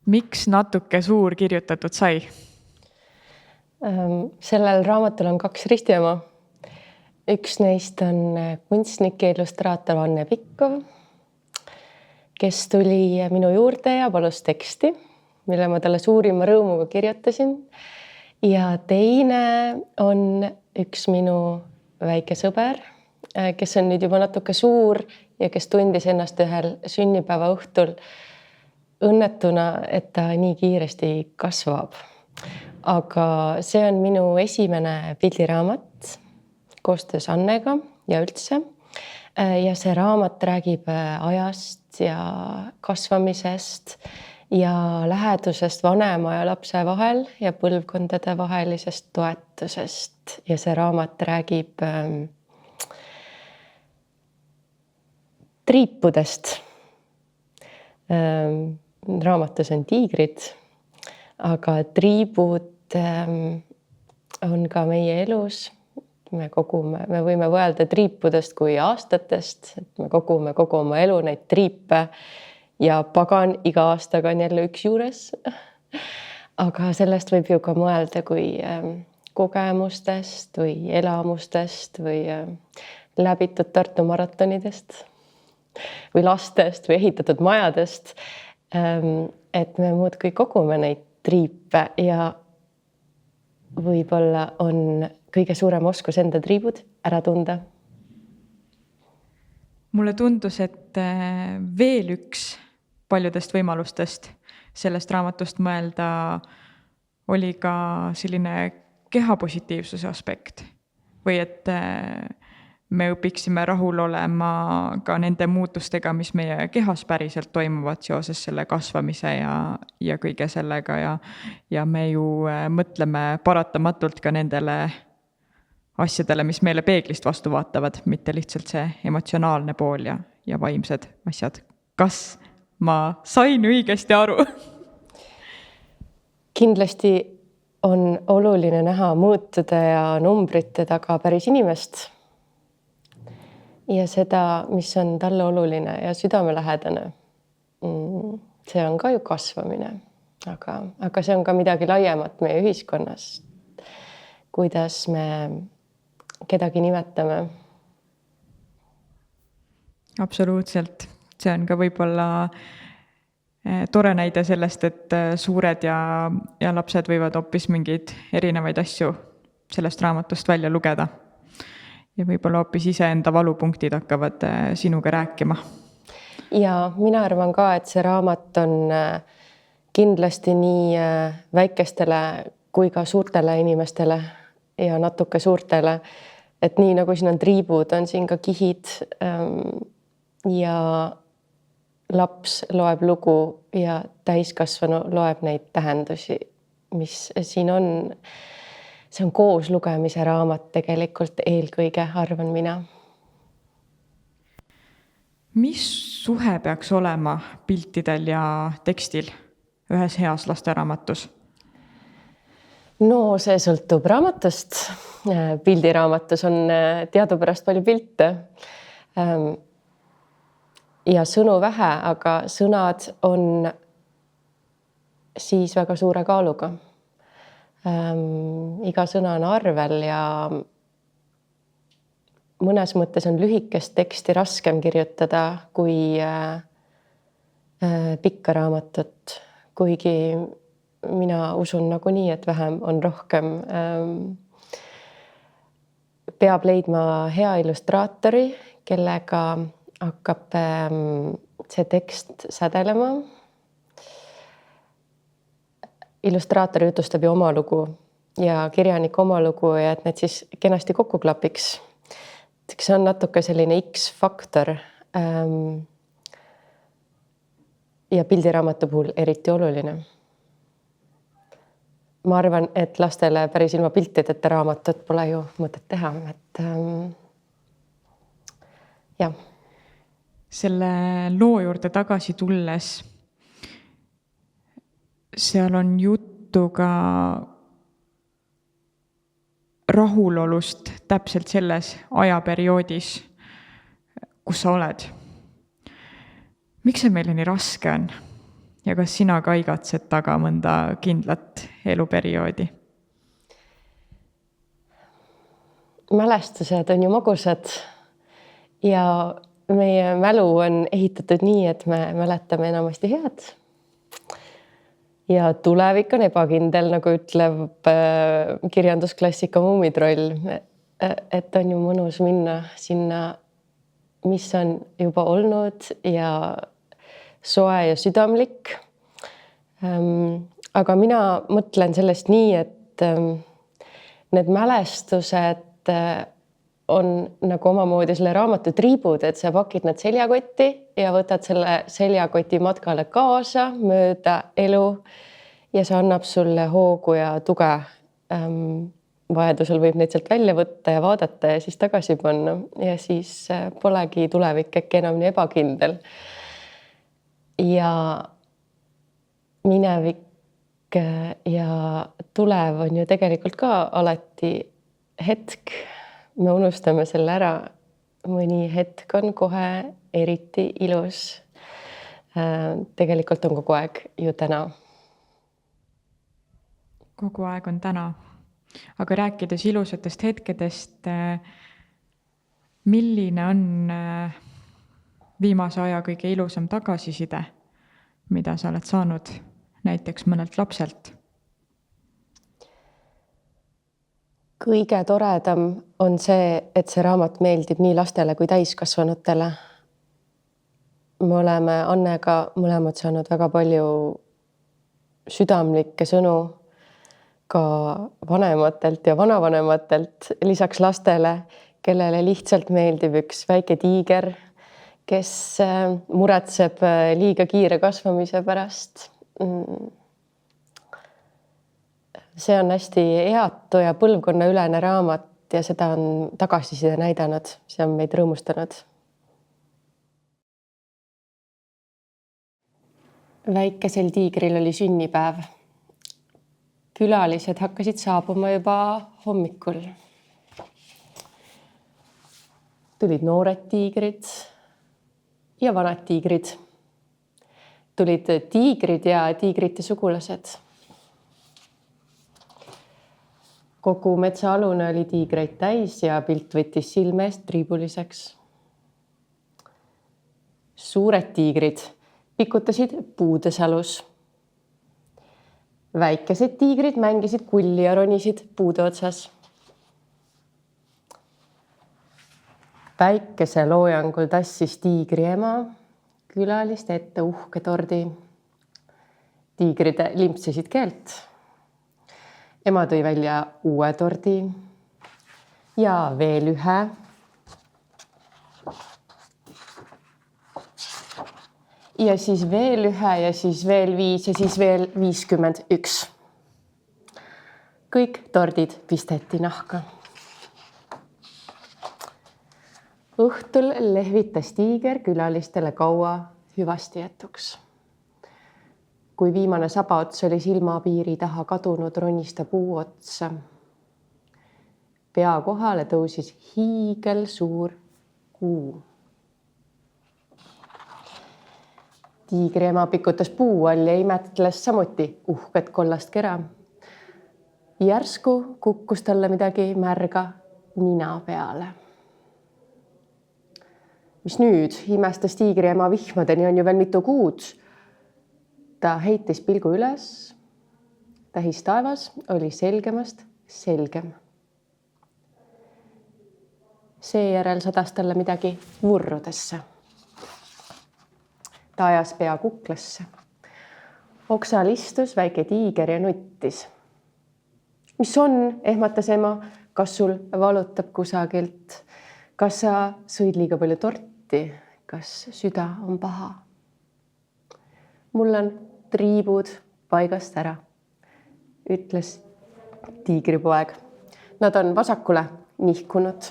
Miks natuke suur kirjutatud sai? Sellel raamatul on 2 ristiema. Üks neist on kunstnik ja illustraator Anne Pikkov, kes tuli minu juurde ja palus teksti, mille ma talle suurima rõõmuga kirjutasin. Ja teine on üks minu väike sõber, kes on nüüd juba natuke suur ja kes tundis ennast ühel sünnipäeva õhtul õnnetuna, et ta nii kiiresti kasvab. Aga see on minu esimene pildiraamat koostöös Annega ja üldse. Ja see raamat räägib ajast ja kasvamisest ja lähedusest vanema ja lapse vahel ja põlvkondade vahelisest toetusest. Ja see raamat räägib triipudest. Raamatus on tiigrid, aga triibud on ka meie elus. Me võime võelda triipudest kui aastatest, et me kogume kogu oma elu neid triipe ja pagan iga aastaga on jälle üks juures. Aga sellest võib ju ka mõelda kui kogemustest või elamustest või läbitud Tartu maratonidest või lastest või ehitatud majadest. Et me muudkui kogume neid triipe ja võib-olla on kõige suurem oskus enda triibud ära tunda. Mulle tundus, et veel üks paljudest võimalustest sellest raamatust mõelda oli ka selline kehapositiivsuse aspekt või et me õpiksime rahul olema ka nende muutustega, mis meie kehas päriselt toimuvad seoses selle kasvamise ja kõige sellega ja me ju mõtleme paratamatult ka nendele asjadele, mis meile peeglist vastu vaatavad, mitte lihtsalt see emotsionaalne pool ja vaimsed asjad. Kas ma sain õigesti aru? Kindlasti on oluline näha muutuda ja numbrite taga päris inimest. Ja seda, mis on talle oluline ja südamelähedane. See on ka ju kasvamine, aga see on ka midagi laiemat meie ühiskonnas. Kuidas me kedagi nimetame? Absoluutselt. See on ka võib-olla tore näide sellest, et suured ja lapsed võivad hoopis mingeid erinevaid asju sellest raamatust välja lugeda. Ja võib-olla hoopis iseenda valupunktid hakkavad sinuga rääkima. Ja mina arvan ka, et see raamat on kindlasti nii väikestele kui ka suurtele inimestele ja natuke suurtele. Et nii nagu siin on triibud, on siin ka kihid ja laps loeb lugu ja täiskasvanu loeb neid tähendusi, mis siin on. See on koos lugemise raamat tegelikult eelkõige, arvan mina. Mis suhe peaks olema piltidel ja tekstil ühes heas lasteraamatus? No see sõltub raamatust. Pildiraamatus on teadupärast palju pilte ja sõnu vähe, aga sõnad on siis väga suure kaaluga. Iga sõna on arvel ja mõnes mõttes on lühikest teksti raskem kirjutada kui pikka raamatut, kuigi mina usun nagunii, et vähem on rohkem. Peab leidma hea illustraatori, kellega hakkab see tekst sädelema. Illustraator jutustab ju oma lugu ja kirjanik oma lugu ja et need siis kenasti kokku klapiks. See on natuke selline X-faktor ja pildiraamatu puhul eriti oluline. Ma arvan, et lastele päris ilma piltideta raamatut pole ju mõtet teha. Jah. Selle loo juurde tagasi tulles seal on juttu ka rahulolust täpselt selles ajaperioodis, kus sa oled. Miks see meile nii raske on? ja kas sina ka igatsed taga mõnda kindlat eluperioodi? Mälestused on ju magusad ja meie mälu on ehitatud nii, et me mäletame enamasti head. Ja tulevik on ebakindel, nagu ütleb kirjandusklassika Muumitroll. Et on ju mõnus minna sinna, mis on juba olnud ja soe ja südamlik. Aga mina mõtlen sellest nii, et need mälestused on nagu omamoodi selle raamatu triibud, et sa pakid nad seljakotti ja võtad selle seljakoti matkale kaasa mööda elu ja see annab sulle hoogu ja tuge. Vajadusel võib neid sealt välja võtta ja vaadata ja siis tagasi panna ja siis polegi tulevik äkki enam nii ebakindel. Ja minevik ja tulev on ju tegelikult ka alati hetk. Me unustame selle ära. Mõni hetk on kohe eriti ilus. Tegelikult on kogu aeg ju täna. Kogu aeg on täna. Aga rääkides ilusatest hetkedest, milline on viimase aja kõige ilusam tagasiside, mida sa oled saanud näiteks mõnelt lapselt? Kõige toredam on see, et see raamat meeldib nii lastele kui täiskasvanutele. Me oleme Annega mõlemad saanud väga palju südamlikke sõnu ka vanematelt ja vanavanematelt, lisaks lastele, kellele lihtsalt meeldib üks väike tiiger, kes muretseb liiga kiire kasvamise pärast. See on hästi eatu ja põlvkonnaülene raamat ja seda on tagasiside näidanud. See on meid rõõmustanud. Väikesel tiigril oli sünnipäev. Külalised hakkasid saabuma juba hommikul. Tulid noored tiigrid ja vanad tiigrid. Tulid tiigrid ja tiigrite sugulased. Kogu metsaalune oli tiigreid täis ja pilt võttis silme eest triibuliseks. Suured tiigrid pikutasid puudes alus. Väikesed tiigrid mängisid kulli ja ronisid puude otsas. Päikese loojangul tassis tiigri ema külaliste ette uhke tordi. Tiigrid limpsesid keelt. Ema tõi välja uue tordi ja veel ühe. Ja siis veel ühe ja siis veel 5 ja siis veel 51. Kõik tordid pisteti nahka. Õhtul lehvitas tiiger külalistele kaua hüvasti jätuks. Kui viimane sabaots oli silmapiiri taha kadunud, ronis ta puu otsa. Pea kohale tõusis hiigel suur kuu. Tiigri ema pikutas puu all ja imetles samuti uhket kollast kera. Järsku kukkus talle midagi märga nina peale. Mis nüüd? Imestas tiigri ema vihmadeni on ju veel mitu kuud. Ta heitis pilgu üles. Tähis taevas oli selgemast selgem. Seejärel sadas talle midagi vurrudesse. Ta ajas pea kuklasse. Oksal istus väike tiiger ja nuttis. Mis on, ehmatas ema, kas sul valutab kusagilt? Kas sa sõid liiga palju torti? Kas süda on paha? Mul on triibud paigast ära, ütles tiigripoeg. Nad on vasakule nihkunud.